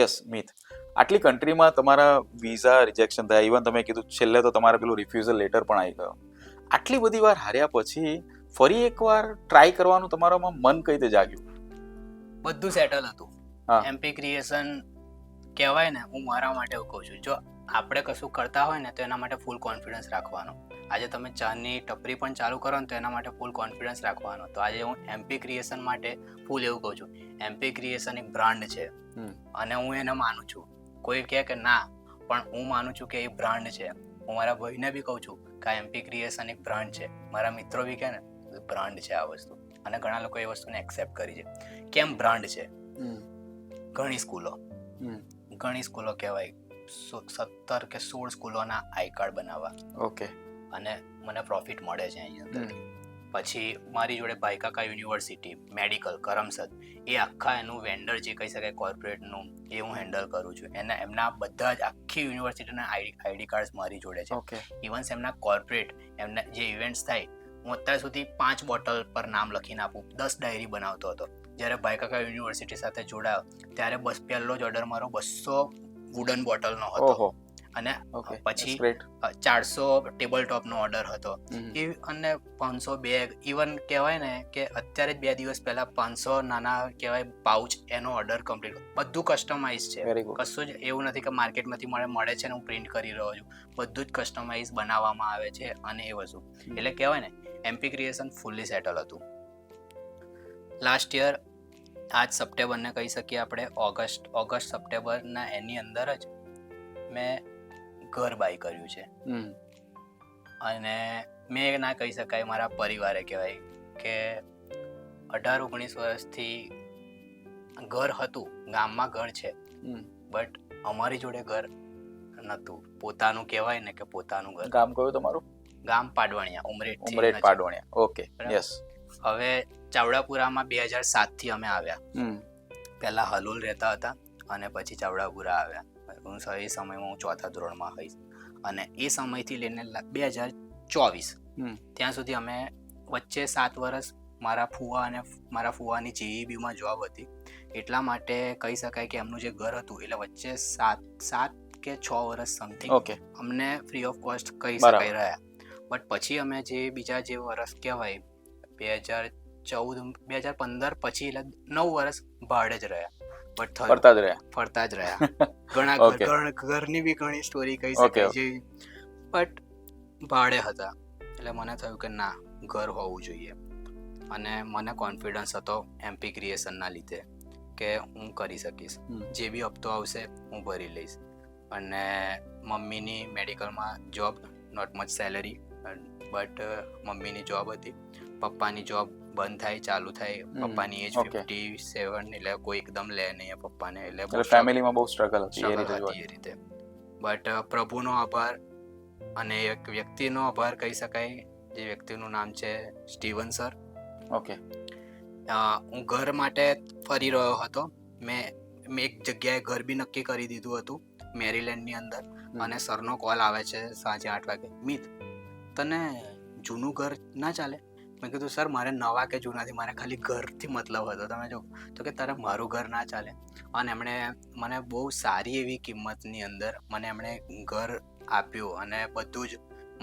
Yes myth, આટલી કન્ટ્રીમાં તમારા વિઝા રિજેક્શન થયા, ઇવન તમે કીધું છેલ્લે તો તમારે પેલું રિફ્યુઝલ લેટર પણ આવી ગયો. આટલી બધી વાર હાર્યા પછી ફરી એકવાર ટ્રાય કરવાનું તમારામાં મન કઈ રીતે જાગ્યું? બધું સેટલ હતું. હા. એમપી ક્રિએશન કહેવાય ને, હું મારા માટે એવું કહું છું, જો આપણે કશું કરતા હોય ને તો એના માટે ફૂલ કોન્ફિડન્સ રાખવાનો. આજે તમે ચાની ટપરી પણ ચાલુ કરો ને તો એના માટે ફૂલ કોન્ફિડન્સ રાખવાનો. તો આજે હું એમપી ક્રિએશન માટે ફૂલ એવું કહું છું, એમપી ક્રિએશન એક બ્રાન્ડ છે અને હું એને માનું છું. કોઈ કહે કે ના, પણ હું માનું છું કે એ બ્રાન્ડ છે. હું મારા ભાઈને બી કહું છું કે આ એમપી ક્રિએશન એક બ્રાન્ડ છે. મારા મિત્રો બી કહે ને બ્રાન્ડ છે આ વસ્તુ, અને ઘણા લોકો એ વસ્તુને એક્સેપ્ટ કરી છે. કેમ બ્રાન્ડ છે? ઘણી સ્કૂલો કહેવાય, 17 કે 16 સ્કૂલોના આઈ કાર્ડ બનાવવા. ઓકે. અને મને પ્રોફિટ મળે છે અહીં અંદર. પછી મારી જોડે ભાઈકાકા યુનિવર્સિટી, મેડિકલ, કરમસદ, એ આખા એનું વેન્ડર જે કહી શકાય કોર્પોરેટનું, એ હું હેન્ડલ કરું છું. એમના બધા જ આખી યુનિવર્સિટીના આઈડી કાર્ડ મારી જોડે છે. ઓકે. ઇવન્સ એમના કોર્પોરેટ, એમના જે ઇવેન્ટ્સ થાય, હું અત્યાર સુધી 5 બોટલ પર નામ લખીને આપું, 10 ડાયરી બનાવતો હતો. જ્યારે ભાઈકાકા યુનિવર્સિટી સાથે જોડાયો ત્યારે બસ પહેલો જ ઓર્ડર મારો 200 વુડન બોટલનો હતો. અને પછી 400 ટેબલ ટોપનો ઓર્ડર હતો, અને 500 બેગ. ઇવન કહેવાય ને કે અત્યારે જ 2 દિવસ પહેલા 500 નાના કહેવાય પાઉચ, એનો ઓર્ડર કમ્પ્લીટ. બધું કસ્ટમાઇઝ છે, કશું જ એવું નથી કે માર્કેટમાંથી મળે છે ને હું પ્રિન્ટ કરી રહ્યો છું. બધું જ કસ્ટમાઇઝ બનાવવામાં આવે છે. અને એ વસ્તુ એટલે કહેવાય ને એમપી ક્રિએશન ફૂલ્લી સેટલ હતું. લાસ્ટ યર આજ સપ્ટેમ્બરને કહી શકીએ આપણે, ઓગસ્ટ સપ્ટેમ્બરના એની અંદર જ મેં ઘર બાય કર્યું છે. અને મેં ના કહી શકાય, મારા પરિવારે કહેવાય કે 18-19 વર્ષથી ઘર હતું, ગામમાં ઘર છે, બટ અમારી જોડે ઘર નહોતું. પોતાનું કહેવાય ને કે પોતાનું ઘર. ગામ કયું તમારું? ગામ પાડવાણિયા, ઉમરેઠ પાડવાણિયા. ઓકે. યસ. હવે ચાવડાપુરામાં 2007 થી અમે આવ્યા. પહેલા હલોલ રહેતા હતા અને પછી ચાવડાપુરા આવ્યા. એ સમયમાં હું 4થા ધોરણમાં હઈશ. અને એ સમયથી લઈને 2024 ત્યાં સુધી અમે વચ્ચે 7 વર્ષ મારા ફુવાની જીઈબીમાં જોબ હતી. એટલા માટે કહી શકાય કે એમનું જે ઘર હતું એટલે વચ્ચે 7 કે 6 વર્ષ સમથિંગ અમને ફ્રી ઓફ કોસ્ટ કહી શકાય રહ્યા. બટ પછી અમે જે બીજા જે વર્ષ કહેવાય 2015 પછી એટલે 9 વર્ષ ભાડે જ રહ્યા. ફરતા જ રહ્યા. ઘણા ઘરની બી ઘણી સ્ટોરી કહી શકાય છે, બટ ભાડે હતા. એટલે મને થયું કે ના, ઘર હોવું જોઈએ. અને મને કોન્ફિડન્સ હતો એમપી ક્રિએશનના લીધે કે હું કરી શકીશ. જે બી હપ્તો આવશે હું ભરી લઈશ. અને મમ્મીની મેડિકલમાં job, not much salary, but મમ્મીની જોબ હતી. પપ્પાની જોબ બંધ થાય ચાલુ થાય, પપ્પાની એજ 57, એટલે કોઈ એકદમ લે નહીં પપ્પાને, એટલે ફેમિલીમાં બહુ સ્ટ્રગલ હતી એ રીતે. બટ પ્રભુનો આભાર અને એક વ્યક્તિનો આભાર કહી શકાય, જે વ્યક્તિનું નામ છે સ્ટીવન સર. ઓકે. હું ઘર માટે ફરી રહ્યો હતો. મેં એક જગ્યાએ ઘર બી નક્કી કરી દીધું હતું મેરીલેન્ડની અંદર. અને સરનો કોલ આવે છે સાંજે 8 વાગે, મિત તને જૂનું ઘર ના ચાલે? મેં કીધું સર મારે નવા કે જૂનાથી, મારે ખાલી ઘરથી મતલબ હતો. તમે જો તો કે તારે મારું ઘર ના ચાલે. અને એમણે મને બહુ સારી એવી કિંમતની અંદર મને એમણે ઘર આપ્યું. અને બધું જ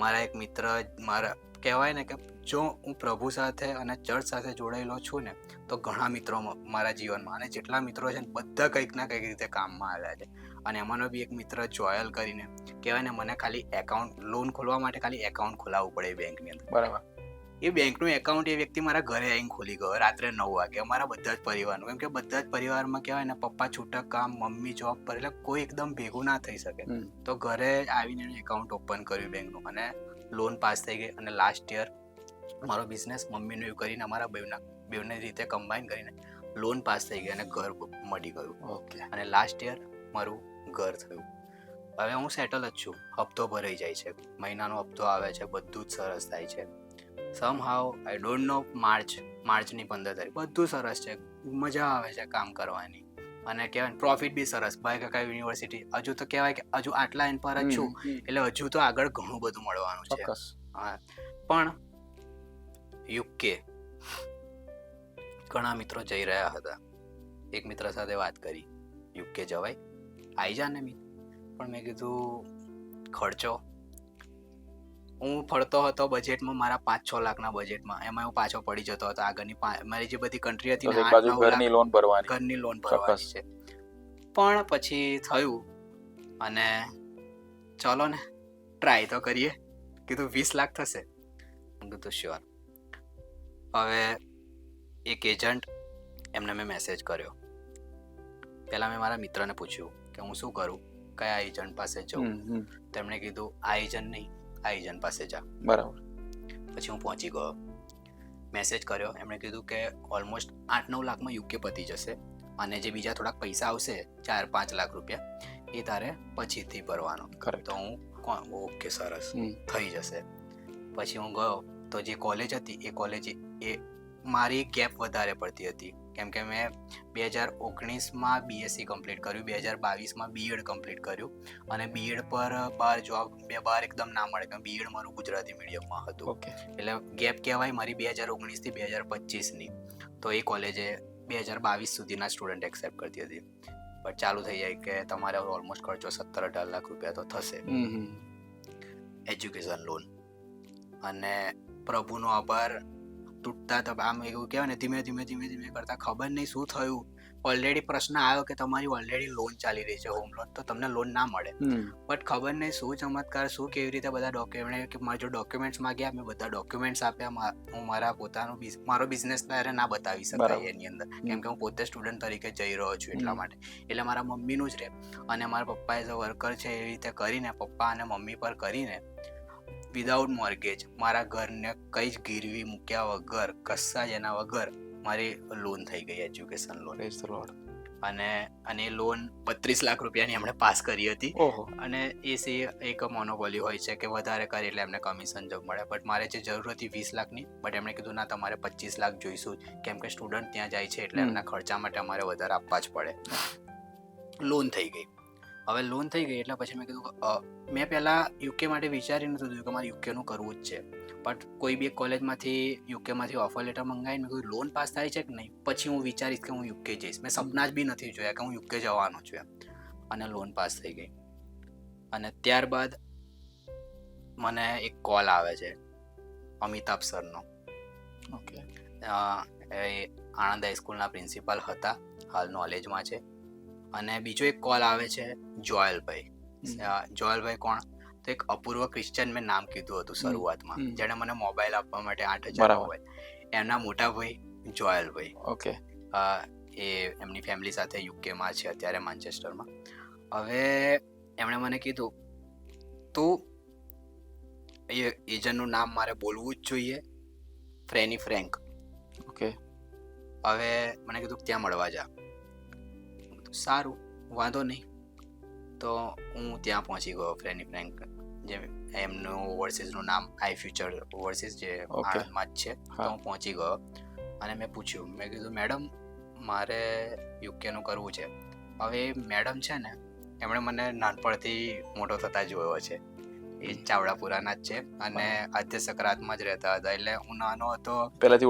મારા એક મિત્ર, મારા કહેવાય ને કે જો હું પ્રભુ સાથે અને ચર્ચ સાથે જોડાયેલો છું ને, તો ઘણા મિત્રો મારા જીવનમાં, અને જેટલા મિત્રો છે ને બધા કંઈક ના કંઈક રીતે કામમાં આવ્યા છે. અને એમાંનો બી એક મિત્ર જોયલ કરીને કહેવાય ને, મને ખાલી એકાઉન્ટ, લોન ખોલવા માટે ખાલી એકાઉન્ટ ખોલાવવું પડે બેંકની અંદર. બરાબર. એ બેંકનું એકાઉન્ટ એ વ્યક્તિ મારા ઘરે આવીને ખોલી ગયો રાત્રે 9 વાગે, અમારા બધા જ પરિવારનું. કેમ કે બધા જ પરિવારમાં કહેવાય ને, પપ્પા છૂટક કામ, મમ્મી જોબ પર, એટલે કોઈ એકદમ ભેગું ના થઈ શકે. તો ઘરે આવીને એકાઉન્ટ ઓપન કર્યું બેંકનું, અને લોન પાસ થઈ ગઈ. અને લાસ્ટ યર મારો બિઝનેસ મમ્મીનું એવું કરીને, અમારા બેવને રીતે કમ્બાઈન કરીને લોન પાસ થઈ ગઈ અને ઘર મળી ગયું. ઓકે. અને લાસ્ટ યર મારું ઘર થયું. હવે હું સેટલ જ છું. હપ્તો ભરાઈ જાય છે, મહિનાનો હપ્તો આવે છે, બધું જ સરસ થાય છે. સમહાવ આઈ ડોન્ટ નો, માર્ચની 15 તારીખ બધું સરસ છે, મજા આવે છે કામ કરવાની. અને કહેવાય પ્રોફિટ બી સરસ. ભાઈકાકા યુનિવર્સિટી હજુ તો કહેવાય કે હજુ આટલા એન પર જ છું, એટલે હજુ તો આગળ ઘણું બધું મળવાનું છે. હા, પણ યુકે ઘણા મિત્રો જઈ રહ્યા હતા. એક મિત્ર સાથે વાત કરી, યુકે જવાય? આવી જા ને મિત. પણ મેં કીધું ખર્ચો, હું ફરતો હતો બજેટમાં, મારા 5-6 લાખના બજેટમાં, એમાં હું પાછો પડી જતો હતો. આગળની મારી જે બધી કન્ટ્રી હતી તો ને એક બાજુ 8-9 લાખ ઘરની લોન ભરવાની. ઘરની લોન ભરવાની છે. પણ પછી થયું અને ચલો ને ટ્રાય તો કરીએ. કીધું 20 લાખ થશે. મેં કીધું શ્યોર. હવે એક એજન્ટ, એમને મેં મેસેજ કર્યો. પહેલાં મેં મારા મિત્રને પૂછ્યું કે હું શું કરું, કયા એજન્ટ પાસે જવું. તેમણે કીધું આ એજન્ટ નહીં, આ એજન્ટ પાસે જા. બરાબર. પછી હું પહોંચી ગયો, મેસેજ કર્યો. એમણે કીધું કે ઓલમોસ્ટ 8-9 લાખમાં યુકે પતી જશે અને જે બીજા થોડાક પૈસા આવશે 4-5 લાખ રૂપિયા, એ તારે પછીથી ભરવાનો. તો હું ઓકે સરસ થઈ જશે. પછી હું ગયો તો જે કોલેજ હતી એ કોલેજ એ મારી ગેપ વધારે પડતી હતી, કેમ કે મેં 2019માં બીએસસી કમ્પ્લીટ કર્યું, 2022માં બીએડ કમ્પ્લીટ કર્યું અને બીએડ પર બહાર જોબ બહાર એકદમ ના મળે, કેમ બીએડ મારું ગુજરાતી મીડિયમમાં હતું. એટલે ગેપ કહેવાય મારી 2019થી 2025ની. તો એ કોલેજે 2022 સુધીના સ્ટુડન્ટ એક્સેપ્ટ કરતી હતી. બટ ચાલુ થઈ જાય કે તમારે ઓલમોસ્ટ ખર્ચો 17-18 લાખ રૂપિયા તો થશે. Education loan. અને પ્રભુનો આભાર, તૂટતા તો આમ એવું કહેવાય ને, ધીમે ધીમે કરતા ખબર નહીં શું થયું, ઓલરેડી પ્રશ્ન આવ્યો કે તમારી ઓલરેડી લોન ચાલી રહી છે, હોમ લોન, તો તમને લોન ના મળે. બટ ખબર નહીં શું ચમત્કાર, શું કેવી રીતે બધા ડોક્યુમેન્ટ, કે મારા જો ડોક્યુમેન્ટ્સ માંગ્યા, મેં બધા ડોક્યુમેન્ટ્સ આપ્યા. હું મારા મારો બિઝનેસ ત્યારે ના બતાવી શકાય એની અંદર, કેમ કે હું પોતે સ્ટુડન્ટ તરીકે જઈ રહ્યો છું એટલા માટે. એટલે મારા મમ્મીનું જ રહે અને મારા પપ્પા એઝ અ વર્કર છે, એવી રીતે કરીને પપ્પા અને મમ્મી પર કરીને વિધાઉટ મોર્ગેજ મારા ઘરને કંઈ જ ગીરવી મૂક્યા વગર, કશા જ એના વગર મારી લોન થઈ ગઈ, એજ્યુકેશન લોન. અને એ લોન 32 લાખ રૂપિયાની એમણે પાસ કરી હતી. અને એ એક મોનોપોલી હોય છે કે વધારે કરે એટલે એમને કમિશન જ મળે. બટ મારે જે જરૂર હતી 20 લાખની, બટ એમણે કીધું ના તમારે 25 લાખ જોઈશું, કેમ કે સ્ટુડન્ટ ત્યાં જાય છે એટલે એમના ખર્ચા માટે અમારે વધારે આપવા જ પડે. લોન થઈ ગઈ. હવે લોન થઈ ગઈ એટલે પછી મેં કીધું, મેં પહેલાં યુકે માટે વિચારી નહોતું દીધું કે મારે યુકેનું કરવું જ છે. બટ કોઈ બી એક કોલેજમાંથી યુકેમાંથી ઓફર લેટર મંગાવીને મેં કીધું લોન પાસ થાય છે કે નહીં, પછી હું વિચારીશ કે હું યુકે જઈશ. મેં સપના જ બી નથી જોયા કે હું યુકે જવાનો છું એમ. અને લોન પાસ થઈ ગઈ. અને ત્યારબાદ મને એક કોલ આવે છે અમિતાભ સરનો. એ આણંદ હાઈસ્કૂલના પ્રિન્સિપાલ હતા, હાલ નોલેજમાં છે. અને બીજો એક કોલ આવે છે જોયલભાઈ. જોયલભાઈ કોણ? તો એક અપૂર્વ ક્રિશ્ચન, મેં નામ કીધું હતું શરૂઆતમાં, જેણે મને મોબાઈલ આપવા માટે 8,000 મોબાઈલ, એમના મોટા ભાઈ જોયલભાઈ. એ એમની ફેમિલી સાથે યુકેમાં છે અત્યારે, માન્ચેસ્ટરમાં. હવે એમણે મને કીધું તું એ એજન્ટનું નામ મારે બોલવું જ જોઈએ, ફ્રેની ફ્રેન્ક. હવે મને કીધું ત્યાં મળવા જા. સારું, વાંધો નહીં. તો હું ત્યાં પહોંચી ગયો, ફ્રેની ફ્રેન્ક, જે એમનું ઓવરસીઝનું નામ આઈ ફ્યુચર ઓવરસીઝ જે આણંદમાં જ છે. તો હું પહોંચી ગયો અને મેં પૂછ્યું, મેં કીધું મેડમ મારે યુકેનું કરવું છે. હવે મેડમ છે ને, એમણે મને નાનપણથી મોટો થતા જોયો છે. એ ચાવડાપુરાના જ છે અને આદ્ય સકરાતમાં જ રહેતા હતા. એટલે હું નાનો હતો પહેલાથી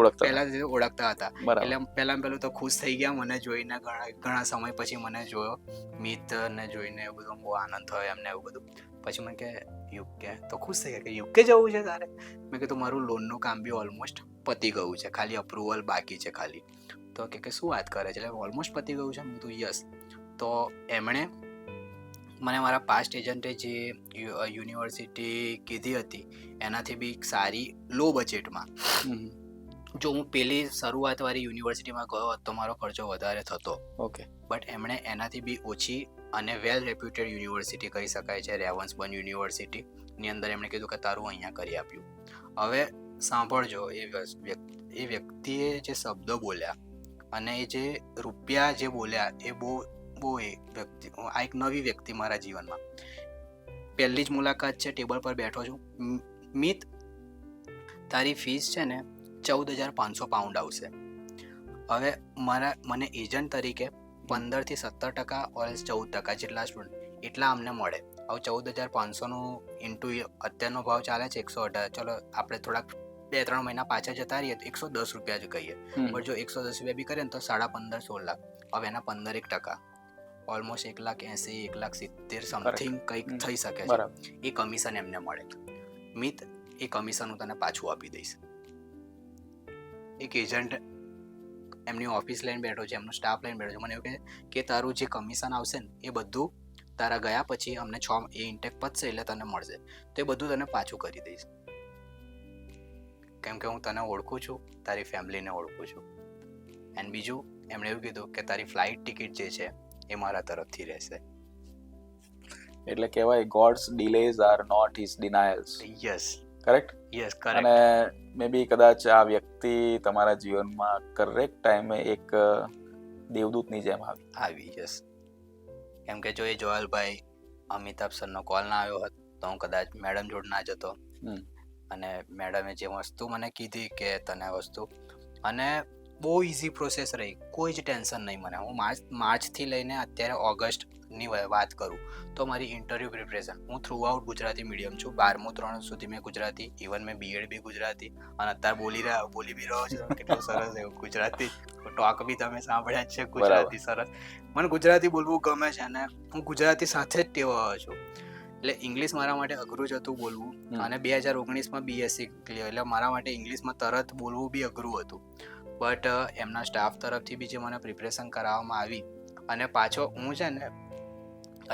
ઓળખતા હતા. એટલે પહેલું તો ખુશ થઈ ગયા મને જોઈને. ઘણા સમય પછી મને જોયો, મિતને જોઈને એવું બધું બહુ આનંદ થયો એમને, એવું બધું. પછી મને કે યુકે, તો ખુશ થઈ ગયા કે યુકે જવું છે તારે. મેં કીધું મારું લોનનું કામ બી ઓલમોસ્ટ પતી ગયું છે, ખાલી અપ્રુવલ બાકી છે ખાલી. તો કે શું વાત કરે છે, એટલે ઓલમોસ્ટ પતી ગયું છે. મેં કીધું યસ. તો એમણે મને મારા પાસ્ટ એજન્ટે જે યુનિવર્સિટી કીધી હતી એનાથી બી સારી લો બજેટમાં, જો હું પેલી શરૂઆતવાળી યુનિવર્સિટીમાં ગયો હોત તો મારો ખર્ચો વધારે થતો. બટ એમણે એનાથી બી ઓછી અને વેલ રેપ્યુટેડ યુનિવર્સિટી કહી શકાય છે, રેવન્સબર્ન યુનિવર્સિટીની અંદર એમણે કીધું કે તારું અહીંયા કરી આપ્યું. હવે સાંભળજો, એ વ્યક્તિએ જે શબ્દો બોલ્યા અને એ જે રૂપિયા જે બોલ્યા, એ બહુ એ વ્યક્તિ, આ એક નવી વ્યક્તિ મારા જીવનમાં. પહેલી જ મુલાકાત છે, ટેબલ પર બેઠો છું. મિત, તારી ફીસ છે ને 14,500 પાઉન્ડ આવશે. હવે મને એજન્ટ તરીકે 15% થી 17% ઓર 14% જેટલા સ્ટુડન્ટ એટલા અમને મળે. હવે 14,500નું ઇન્ટુ અત્યારનો ભાવ ચાલે છે 118. ચલો આપણે થોડાક 2-3 મહિના પાછા જતા રહીએ તો 110 રૂપિયા જ કહીએ. પણ જો 110 રૂપિયા બી કરીએ ને તો 15.5-16 લાખ. હવે એના 15% ઓલમોસ્ટ 1,80,000 1,70,000 સમથિંગ કંઈક થઈ શકે છે. બરાબર. એ કમિશન એમને મળે. મિત, એ કમિશન હું તને પાછું આપી દઈશ. એક એજન્ટ એમની ઓફિસ લઈને બેઠો છે, એમનો સ્ટાફ લઈને બેઠો છે, મને એવું કહે કે તારું જે કમિશન આવશે ને એ બધું તારા ગયા પછી અમને એ ઇન્ટેક પતશે એટલે તને મળશે, તો એ બધું તને પાછું કરી દઈશ, કેમ કે હું તને ઓળખું છું, તારી ફેમિલીને ઓળખું છું. એન્ડ બીજું એમણે એવું કીધું કે તારી ફ્લાઇટ ટિકિટ જે છે એ મારા તરફથી રહેશે. એટલે કહેવાય God's delays are not his denials. Yes correct. Yes અને કરેક્ટ. મે બી કદાચ આ વ્યક્તિ તમારા જીવનમાં કરેક્ટ ટાઈમે એક દેવદૂતની જેમ આવી. યસ, કેમ કે જો એ જોયલભાઈ અમિતાભ સરનો કોલ ના આવ્યો હોત તો હું કદાચ મેડમ જોડે ના જતો. અને મેડમે જે વસ્તુ મને કીધી કે તને વસ્તુ, અને બહુ ઇઝી પ્રોસેસ રહી, કોઈ જ ટેન્શન નહીં મને. હું માર્ચથી લઈને અત્યારે ઓગસ્ટની વાત કરું તો મારી ઇન્ટરવ્યૂ પ્રિપરેશન, હું થ્રુ આઉટ ગુજરાતી મીડિયમ છું, 12મું 3 સુધી મેં ગુજરાતી, ઇવન મેં બીએડ બી ગુજરાતી, અને અત્યારે બોલી બી રહ્યો છું. કેટલું સરસ એવું ગુજરાતી ટોક બી તમે સાંભળ્યા જ છે, ગુજરાતી સરસ. મને ગુજરાતી બોલવું ગમે છે અને હું ગુજરાતી સાથે જ ટેવાયો છું. એટલે ઇંગ્લિશ મારા માટે અઘરું જ હતું બોલવું. અને 2019માં બીએસસી ક્લિયર, એટલે મારા માટે ઇંગ્લિશમાં તરત બોલવું બી અઘરું હતું. બટ એમના સ્ટાફ તરફથી બી જે મને પ્રિપરેશન કરાવવામાં આવી, અને પાછો હું છે ને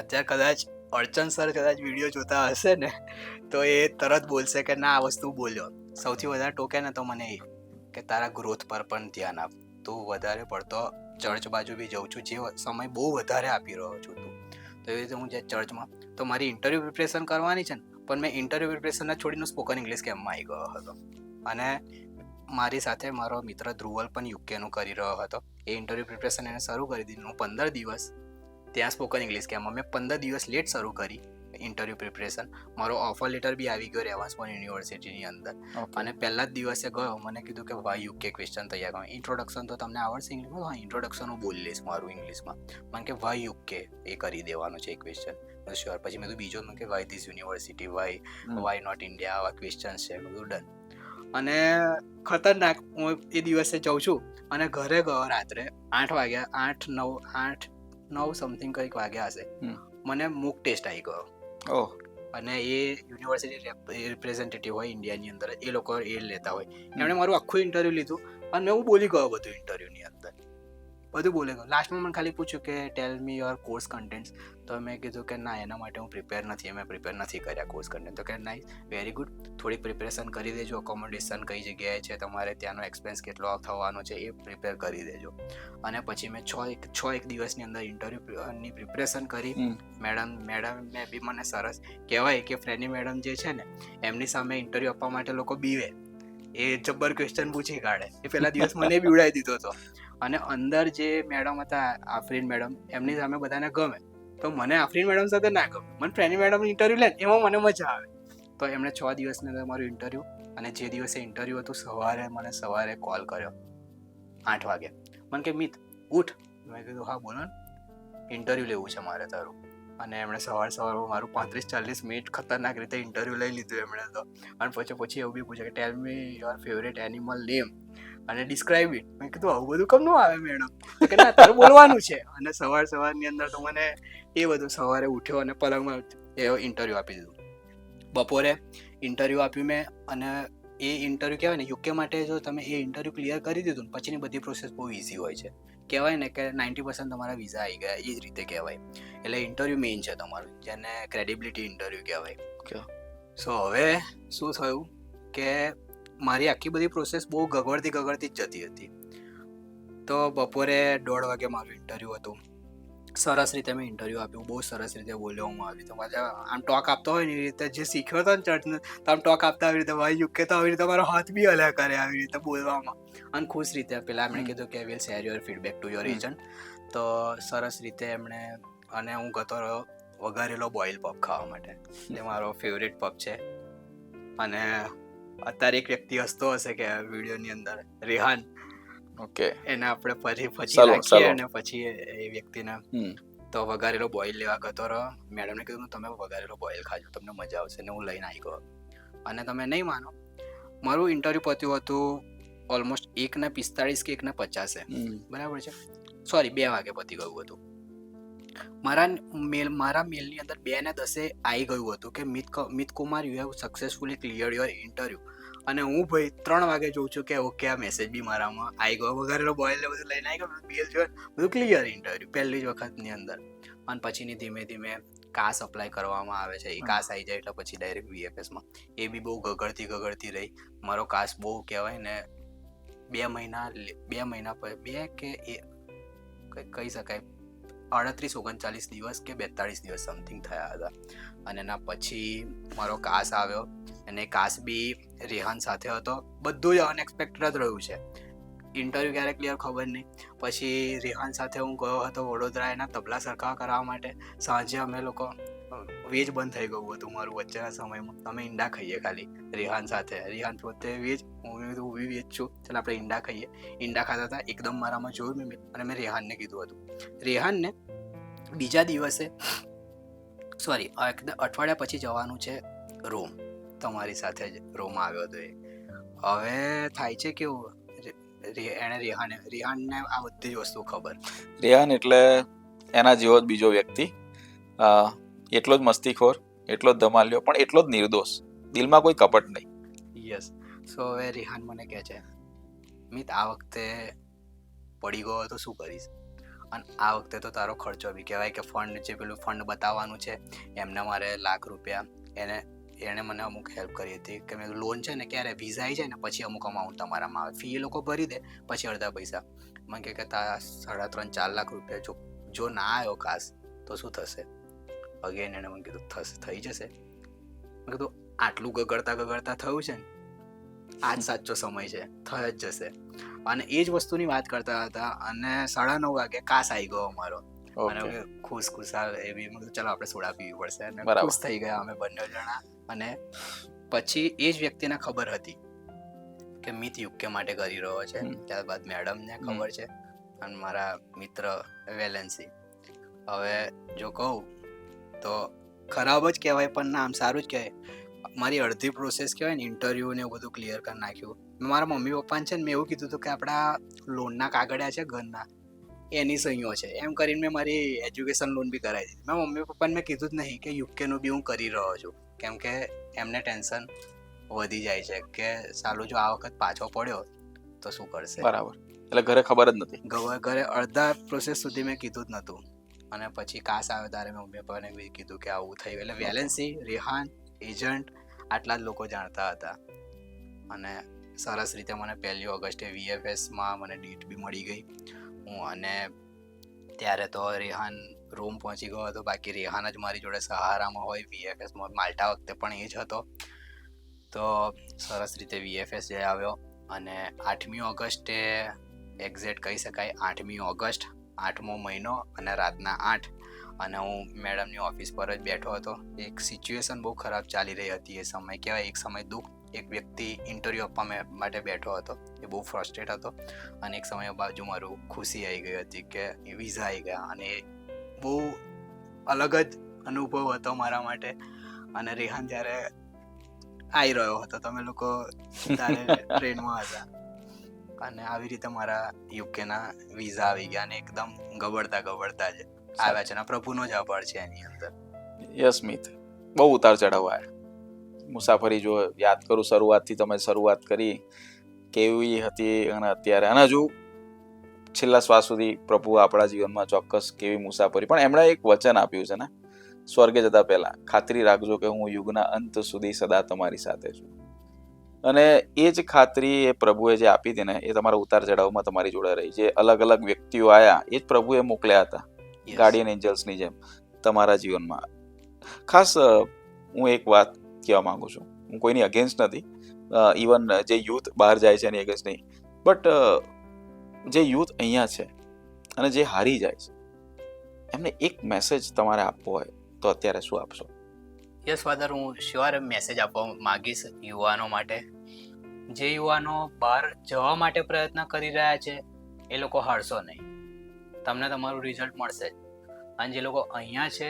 અત્યારે કદાચ અર્ચન સર કદાચ વિડીયો જોતા હશે ને તો એ તરત બોલશે કે ના આ વસ્તુ બોલ્યો. સૌથી વધારે ટોકે ને તો મને એ કે તારા ગ્રોથ પર પણ ધ્યાન આપ, તું વધારે પડતો ચર્ચ બાજુ બી જઉં છું, જે સમય બહુ વધારે આપી રહ્યો છું તું. તો એવી રીતે હું જે ચર્ચમાં, તો મારી ઇન્ટરવ્યૂ પ્રિપરેશન કરવાની છે ને, પણ મેં ઇન્ટરવ્યૂ પ્રિપરેશનને છોડીને સ્પોકન ઇંગ્લિશ કેમ્પમાં આવી ગયો હતો. અને મારી સાથે મારો મિત્ર ધ્રુવલ પણ યુકેનું કરી રહ્યો હતો. એ ઇન્ટરવ્યૂ પ્રિપરેશન એને શરૂ કરી દીધું. હું 15 દિવસ ત્યાં સ્પોકન ઇંગ્લિશ કેમ્પમાં, મેં 15 દિવસ લેટ શરૂ કરી ઇન્ટરવ્યૂ પ્રિપરેશન. મારો ઓફર લેટર બી આવી ગયો રેવાન્સબર્ન યુનિવર્સિટીની અંદર. અને પહેલા જ દિવસે ગયો, મને કીધું કે વાય યુકે ક્વેશ્ચન તૈયાર કરો. ઇન્ટ્રોડક્શન તો તમને આવડશે ઇંગ્લિશમાં? હા, ઇન્ટ્રોડક્શન હું બોલી લઈશ મારું ઇંગ્લિશમાં. મને કે વાય યુકે એ કરી દેવાનું છે એ ક્વેશ્ચન. શ્યોર. પછી મેં તો બીજો કે why this university, why not India, આવા ક્વેશ્ચન્સ છે. બધું ડન. અને ખતરનાક, હું એ દિવસે જાઉં છું અને ઘરે ગયો રાત્રે 8 વાગ્યા, 8-9 સમથિંગ કંઈક વાગ્યા હશે, મને મૂક ટેસ્ટ આવી ગયો. અને એ યુનિવર્સિટી રિપ્રેઝેન્ટેટિવ હોય ઇન્ડિયાની અંદર, એ લોકો એ લેતા હોય, એમણે મારું આખું ઇન્ટરવ્યૂ લીધું અને હું બોલી ગયો બધું ઇન્ટરવ્યૂની અંદર, બધું બોલી ગયો. લાસ્ટમાં મને ખાલી પૂછ્યું કે tell me your course contents. તો મેં કીધું કે ના, એના માટે હું પ્રિપેર નથી, મેં પ્રિપેર નથી કર્યા કોર્સ કન્ટેન્ટ. તો કે નાઇસ, વેરી ગુડ, થોડીક પ્રિપરેશન કરી દેજો, અકોમોડેશન કઈ જગ્યાએ છે, તમારે ત્યાંનો એક્સપેન્સ કેટલો થવાનો છે એ પ્રિપેર કરી દેજો. અને પછી મેં 6 દિવસની અંદર ઇન્ટરવ્યૂની પ્રિપરેશન કરી. મેડમે બી મને સરસ કહેવાય કે ફ્રેન્ડી મેડમ જે છે ને, એમની સામે ઇન્ટરવ્યૂ આપવા માટે લોકો બીવે, એ જબ્બર ક્વેશ્ચન પૂછી કાઢે. એ પહેલા દિવસ મને બી ઉડાવી દીધો હતો. અને અંદર જે મેડમ હતા, આફરીન મેડમ, એમની સામે બધાને ગમે, તો મને આફરીન મેડમ સાથે ના ગમે. મને ફ્રેન્ડી મેડમ ઇન્ટરવ્યૂ લે એમાં મને મજા આવે. તો એમણે 6 દિવસની અંદર મારું ઇન્ટરવ્યૂ, અને જે દિવસે ઇન્ટરવ્યૂ હતું મને સવારે કોલ કર્યો 8 વાગે. મને કે મિત ઉઠ. મેં કીધું હા બોલો ને, ઇન્ટરવ્યૂ લેવું છે મારે તારું. અને એમણે સવારમાં મારું 35-40 મિનિટ ખતરનાક રીતે ઇન્ટરવ્યૂ લઈ લીધું એમણે તો. અને પછી એવું બી પૂછે કે tell me your favourite animal name અને ડિસ્ક્રાઇબ ઇટ. મેં કીધું આવું બધું કેમ ન આવે મેડમ, કે ના તારું બોલવાનું છે. અને સવારની અંદર તો મને એ બધું, સવારે ઉઠ્યો અને પલંગમાં એ ઇન્ટરવ્યૂ આપી દીધું. બપોરે ઇન્ટરવ્યૂ આપ્યું મેં. અને એ ઇન્ટરવ્યૂ કહેવાય ને, યુકે માટે જો તમે એ ઇન્ટરવ્યૂ ક્લિયર કરી દીધું ને, પછીની બધી પ્રોસેસ બહુ ઇઝી હોય છે. કહેવાય ને કે 90% તમારા વિઝા આવી ગયા, એ જ રીતે કહેવાય. એટલે ઇન્ટરવ્યૂ મેઇન છે તમારું, જેને ક્રેડિબિલિટી ઇન્ટરવ્યૂ કહેવાય. સો હવે શું થયું કે મારી આખી બધી પ્રોસેસ બહુ ગગડતી જ જતી હતી. તો બપોરે 1:30 વાગે મારું ઇન્ટરવ્યૂ હતું. સરસ રીતે મેં ઇન્ટરવ્યૂ આપ્યું, બહુ સરસ રીતે બોલ્યો હું. આવી રીતે પાછા આમ ટોક આપતો હોય ને એ રીતે જે શીખ્યો હતો ને ચર્ચને, તો આમ ટોક આપતા આવી રીતે ભાઈ યુકે, તો આવી રીતે મારો હાથ બી હલ્યા કરે આવી રીતે બોલવામાં. અને ખુશ રીતે પેલા એમણે કીધું કે will share your feedback to your agent. તો સરસ રીતે એમણે, અને હું ગતો રહ્યો વઘારેલો બોઇલ પપ ખાવા માટે, જે મારો ફેવરેટ પપ છે. અને અત્યારે એક વ્યક્તિ હસતો હશે કે વિડીયોની અંદર, રેહાન, ઓકે, એને આપણે પછી રાખીએ. અને પછી એ વ્યક્તિને તો વઘારેલો બોઇલ લેવા ગતો રહ્યો. મેડમને કીધું તમે વઘારેલો બોઇલ ખાજો, તમને મજા આવશે. ને હું લઈને આવી ગયો. અને તમે નહીં માનો, મારું ઇન્ટરવ્યૂ પત્યું હતું ઓલમોસ્ટ 1:45 કે 1:50, બરાબર છે, સોરી 2 વાગે પતી ગયું હતું. મારા મેલની અંદર 2 ને 10 આવી ગયું હતું કે Mit Kumar you have successfully clear your interview. અને હું ભાઈ 3 વાગે જોઉં છું કે ઓકે આ મેસેજ બી મારામાં આવી ગયો, વગેરે બોઇલ ને બધું લઈને આવી ગયો, બીએલ જોઈ બધું ક્લિયર ઇન્ટરવ્યુ પહેલી જ વખતની અંદર. અને પછીની ધીમે ધીમે કાસ અપ્લાય કરવામાં આવે છે. એ કાસ આવી જાય એટલે પછી ડાયરેક્ટ વીએફએસમાં. એ બી બહુ ગગડતી રહી. મારો કાસ બહુ કહેવાય ને 2 મહિના કહી શકાય 38-39 દિવસ કે 42 દિવસ સમથિંગ થયા હતા. અને એના પછી મારો કાસ આવ્યો અને કાસ બી રેહાન સાથે હતો. બધું જ અનએક્સપેક્ટેડ જ રહ્યું છે. ઇન્ટરવ્યુ ક્યારે ક્લિયર ખબર નહીં. પછી રેહાન સાથે હું ગયો હતો વડોદરા એના તબલા સરખા કરાવવા માટે. સાંજે અમે લોકો વેજ બંધ થઈ ગયું હતું મારું વચ્ચેના સમયમાં. અમે ઈંડા ખાઈએ ખાલી રેહાન સાથે. રેહાન પોતે વેજ, હું બી વેજ છું, ચાલ આપણે ઈંડા ખાઈએ. ઈંડા ખાતા હતા, એકદમ મારામાં જોયું મેં અને મેં રેહાનને કીધું હતું. રેહાનને બીજા દિવસે અઠવાડિયા પછી જવાનું છે રોમ. તમારી સાથે જ રોમ આવ્યો હતો એ. હવે થાય છે કેવું, રેહાનને આ બધી જ વસ્તુ ખબર. રેહાન એટલે એના જેવો જ બીજો વ્યક્તિ, એટલો જ મસ્તીખોર, એટલો જ ધમાલ્યો, પણ એટલો જ નિર્દોષ, દિલમાં કોઈ કપટ નહીં. યસ. સો હવે રેહાન મને કહે છે, મિત આ વખતે પડી ગયો તો શું કરીશ? અને આ વખતે તો તારો ખર્ચો બી કહેવાય કે ફંડ, જે પેલું ફંડ બતાવવાનું છે એમને મારે ₹1,00,000 એણે મને અમુક હેલ્પ કરી હતી કે મેં લોન છે ને ક્યારે વિઝા આવી જાય ને પછી અમુક અમાઉન્ટ તમારામાં આવે, ફી એ લોકો ભરી દે, પછી અડધા પૈસા. મને કહે કે તારા ₹3.5-4 લાખ જો ના આવ્યો ખાસ તો શું થશે? અગેન એણે મને કીધું થઈ જશે. મેં કીધું આટલું ગગડતા થયું છે ને, આ જ સાચો સમય છે, થઈ જ જશે. અને એ જ વસ્તુની વાત કરતા હતા અને 9:30 વાગે કાસ આવી ગયો અમારો. અને ખુશાલ એવી, ચાલો આપણે સોડા પીવી પડશે. અને ખુશ થઈ ગયા અમે બંને જણા. અને પછી એ જ વ્યક્તિને ખબર હતી કે મિત યુકે માટે કરી રહ્યો છે. ત્યારબાદ મેડમને ખબર છે અને મારા મિત્ર વેલેન્સી. હવે જો કહું તો ખરાબ જ કહેવાય, પણ ના, આમ સારું જ કહેવાય. મારી અડધી પ્રોસેસ કહેવાય ને, ઇન્ટરવ્યુ ને એવું બધું ક્લિયર કરી નાખ્યું. મેં મારા મમ્મી પપ્પાને છે ને મેં એવું કીધું હતું કે આપણા લોનના કાગળિયા છે ઘરના, એની સહીઓ છે, એમ કરીને મેં મારી એજ્યુકેશન લોન બી કરાવી દીધી. મેં મમ્મી પપ્પાને મેં કીધું જ નહીં કે યુકેનું બી હું કરી રહ્યો છું, કેમ કે એમને ટેન્શન વધી જાય છે કે સાલું જો આ વખત પાછો પડ્યો તો શું કરશે. બરાબર. એટલે ઘરે ખબર જ નથી. ઘરે અડધા પ્રોસેસ સુધી મેં કીધું જ નહોતું. અને પછી કાસ આવ્યો ત્યારે મેં મમ્મી પપ્પાને બી કીધું કે આવું થયું. એટલે વેલેન્સી, રેહાન, એજન્ટ આટલા જ લોકો જાણતા હતા. અને સરસ રીતે મને 1 ઓગસ્ટે વીએફએસમાં મને ડેટ બી મળી ગઈ. અને ત્યારે તો રેહાન રોમ પહોંચી ગયો હતો. બાકી રેહાન જ મારી જોડે સહારામાં હોય વીએફએસમાં. માલ્ટા વખતે પણ એ જ હતો. તો સરસ રીતે વીએફએસ જઈ આવ્યો. અને 8મી ઓગસ્ટે એક્ઝેક્ટ કહી શકાય, 8મી ઓગસ્ટ, 8મો મહિનો અને રાતના 8. અને હું મેડમની ઓફિસ પર જ બેઠો હતો. એક સિચ્યુએશન બહુ ખરાબ ચાલી રહી હતી એ સમય, કહેવાય એક સમય દુઃખ. એક વ્યક્તિ ઇન્ટરવ્યૂ આપવા માટે બેઠો હતો, એ બહુ ફ્રસ્ટ્રેટ હતો. અને એક સમય બાજુ મારું ખુશી આવી ગઈ હતી કે વિઝા આવી ગયા. અને એ બહુ અલગ જ અનુભવ હતો મારા માટે. અને રેહાન જ્યારે આવી રહ્યો હતો, તમે લોકો ત્યારે ટ્રેનમાં હતા. અને આવી રીતે મારા યુકેના વિઝા આવી ગયા. અને એકદમ ગબડતા જ આવ્યા છે. અને પ્રભુનો જ આભાર છે એની અંદર. યસ મિત, બહુ ઉતાર ચઢાવ આવ્યા. મુસાફરી જો યાદ કરું, શરૂઆતથી તમે શરૂઆત કરી કેવી હતી અને અત્યારે, અને હજુ છેલ્લા શ્વાસ સુધી પ્રભુ આપણા જીવનમાં ચોક્કસ કેવી મુસાફરી. પણ એમણે એક વચન આપ્યું છે ને, સ્વર્ગે જતા પહેલા, ખાતરી રાખજો કે હું યુગના અંત સુધી સદા તમારી સાથે છું. અને એ જ ખાતરી એ પ્રભુએ જે આપી હતી ને, એ તમારા ઉતાર ચઢાવમાં તમારી જોડે રહી. જે અલગ અલગ વ્યક્તિઓ આયા, એ જ પ્રભુએ મોકલ્યા હતા ગાર્ડિયન એન્જલ્સની જેમ તમારા જીવનમાં. ખાસ હું એક વાત કહેવા માંગુ છું, હું કોઈની અગેન્સ્ટ નથી, ઇવન જે યુથ બહાર જાય છે એની અગેન્સ્ટ નહીં, બટ જે યુથ અહીંયા છે અને જે હારી જાય છે, એમને એક મેસેજ તમારે આપવો હોય તો અત્યારે શું આપશો? યસ ફાધર, હું શ્યોર મેસેજ આપવા માંગીશ યુવાનો માટે. જે યુવાનો બહાર જવા માટે પ્રયત્ન કરી રહ્યા છે એ લોકો હારશો નહીં, તમને તમારું રિઝલ્ટ મળશે. અને જે લોકો અહીંયા છે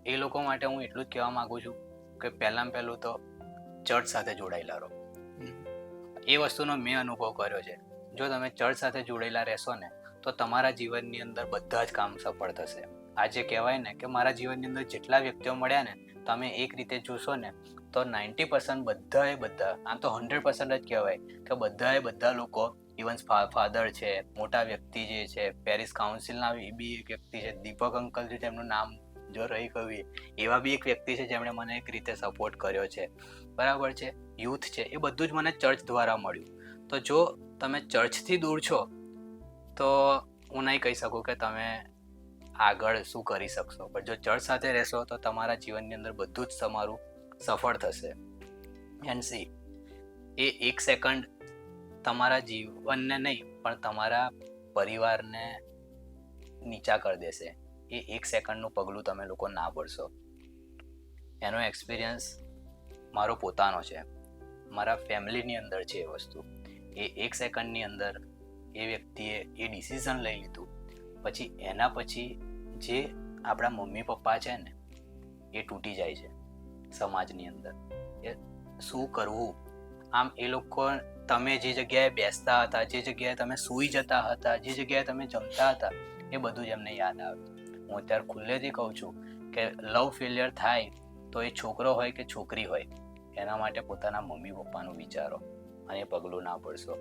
એ લોકો માટે હું એટલું જ કહેવા માંગુ છું કે પહેલું તો ચર્ચ સાથે જોડાયેલા રહો. એ વસ્તુનો મેં અનુભવ કર્યો છે. જો તમે ચર્ચ સાથે જોડાયેલા રહેશો ને તો તમારા જીવનની અંદર બધા જ કામ સફળ થશે. આજે કહેવાય ને કે મારા જીવનની અંદર જેટલા વ્યક્તિઓ મળ્યા ને, તમે એક રીતે જોશો ને તો 90% બધા આમ તો 100% જ કહેવાય કે બધા લોકો, ઇવન ફાધર છે, મોટા વ્યક્તિ જે છે, પેરિસ કાઉન્સિલના બી એક વ્યક્તિ છે, દીપક અંકલ છે જેમનું નામ જો રહી ગયું, એવા બી એક વ્યક્તિ છે જેમણે મને એક રીતે સપોર્ટ કર્યો છે, બરાબર છે. યુથ છે, એ બધું જ મને ચર્ચ દ્વારા મળ્યું. તો જો તમે ચર્ચથી દૂર છો તો હું નહીં કહી શકું કે તમે આગળ શું કરી શકશો, પણ જો ચર્ચ સાથે રહેશો તો તમારા જીવનની અંદર બધું જ તમારું સફળ થશે. એન્ડ સી, એ 1 સેકન્ડ તમારા જીવનને નહીં પણ તમારા પરિવારને નીચા કરી દેશે. એ 1 સેકન્ડનું પગલું તમે લોકો ના ભરશો. એનો એક્સપિરિયન્સ મારો પોતાનો છે, મારા ફેમિલીની અંદર છે એ વસ્તુ. એ 1 સેકન્ડની અંદર એ વ્યક્તિએ એ ડિસિઝન લઈ લીધું, પછી એના પછી જે આપણા મમ્મી પપ્પા છે ને એ તૂટી જાય છે સમાજની અંદર. એ શું કરવું, આમ એ લોકો, તમે જે જગ્યાએ બેસતા હતા, જે જગ્યાએ તમે સૂઈ જતા હતા, જે જગ્યાએ તમે જમતા હતા, એ બધું જ એમને યાદ આવે. હું અત્યારે ખુલ્લેથી કહું છું કે લવ ફેલિયર થાય તો એ છોકરો હોય કે છોકરી હોય, એના માટે પોતાના મમ્મી પપ્પાનું વિચારો અને પગલું ના ભરશો.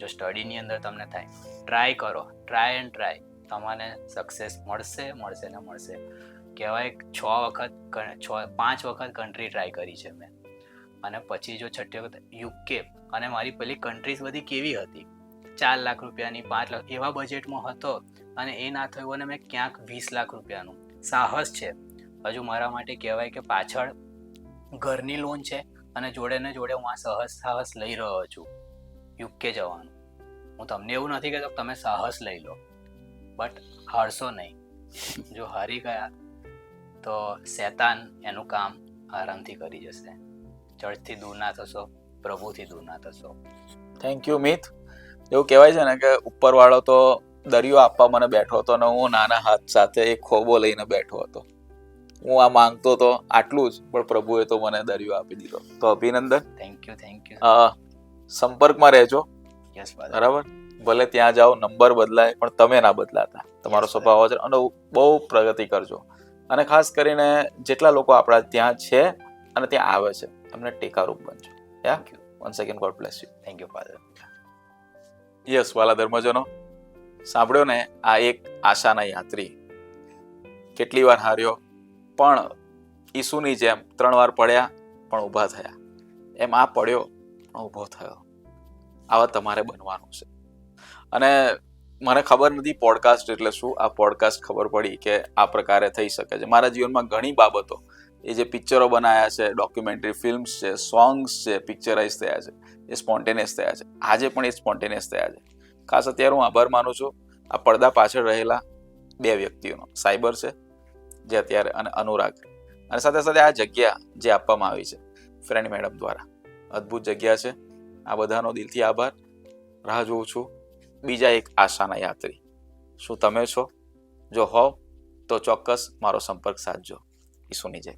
જો સ્ટડીની અંદર તમને થાય, ટ્રાય કરો, ટ્રાય એન્ડ ટ્રાય, તમને સક્સેસ મળશે ને મળશે. કહેવાય 5 વખત કન્ટ્રી ટ્રાય કરી છે મેં, અને પછી જો 6ઠી વખત યુકે. અને મારી પેલી કન્ટ્રીઝ બધી કેવી હતી, 4 લાખ રૂપિયાની, 5 લાખ એવા બજેટમાં હતો, અને એ ના થયું અને મેં ક્યાંક 20 લાખ રૂપિયાનું. સાહસ છે. હજુ મારા માટે કહેવાય કે પાછળ ઘરની લોન છે અને જોડે ને જોડે હું આ સાહસ લઈ રહ્યો છું યુકે જવાનું. હું તમને એવું નથી કહેતો કે તમે સાહસ લઈ લો, બટ હારશો નહીં. જો હારી ગયા તો શેતાન એનું કામ આરામથી કરી જશે. ચર્ચથી દૂર ના થશો, પ્રભુથી દૂર ના થશો. થેન્ક યુ મિત. એવું કહેવાય છે ને કે ઉપરવાળો તો દરિયો આપવા મને બેઠો હતો ને હું નાના હાથ સાથે એક ખોબો લઈને બેઠો હતો. હું આ માંગતો હતો આટલું જ, પણ પ્રભુએ તો મને દરિયો આપી દીધો. તો અભિનંદન. Thank you. સંપર્કમાં રહેજો, યસ, બરાબર. ભલે ત્યાં જાઓ, નંબર બદલાય, પણ તમે ના બદલાતા. તમારો સ્વભાવ છે અને બહુ પ્રગતિ કરજો. અને ખાસ કરીને જેટલા લોકો આપણા ત્યાં છે અને ત્યાં આવે છે, એમને ટેકારૂપ બનજો. Thank you. Once again God bless you. Thank you father. Yes, વાલા ધર્મજનો, સાંભળ્યો ને, આ એક આશાના યાત્રી કેટલી વાર હાર્યો પણ ઈસુની જેમ 3 વાર પડ્યા પણ ઊભા થયા, એમ આ પડ્યો પણ ઊભો થયો. આવા તમારે બનવાનું છે. અને મને ખબર નથી પોડકાસ્ટ એટલે શું. આ પોડકાસ્ટ ખબર પડી કે આ પ્રકારે થઈ શકે છે. મારા જીવનમાં ઘણી બાબતો, એ જે પિક્ચરો બનાવ્યા છે, ડોક્યુમેન્ટરી ફિલ્મ્સ છે, સોંગ્સ છે, પિક્ચરાઇઝ થયા છે, એ સ્પોન્ટેનિયસ થયા છે. આજે પણ એ સ્પોન્ટેનિયસ થયા છે. ખાસ અત્યારે હું આભાર માનું છું આ પડદા પાછળ રહેલા 2 વ્યક્તિઓનો, સાયબર છે જે અત્યારે, અને અનુરાગ. અને સાથે સાથે આ જગ્યા જે આપવામાં આવી છે ફ્રેન્ડ મેડમ દ્વારા, અદ્ભુત જગ્યા છે. આ બધાનો દિલથી આભાર. રાહ જોઉં છું બીજા એક આશાના યાત્રી. શું તમે છો? જો હોવ તો ચોક્કસ મારો સંપર્ક સાધજો. ઈસુની જય.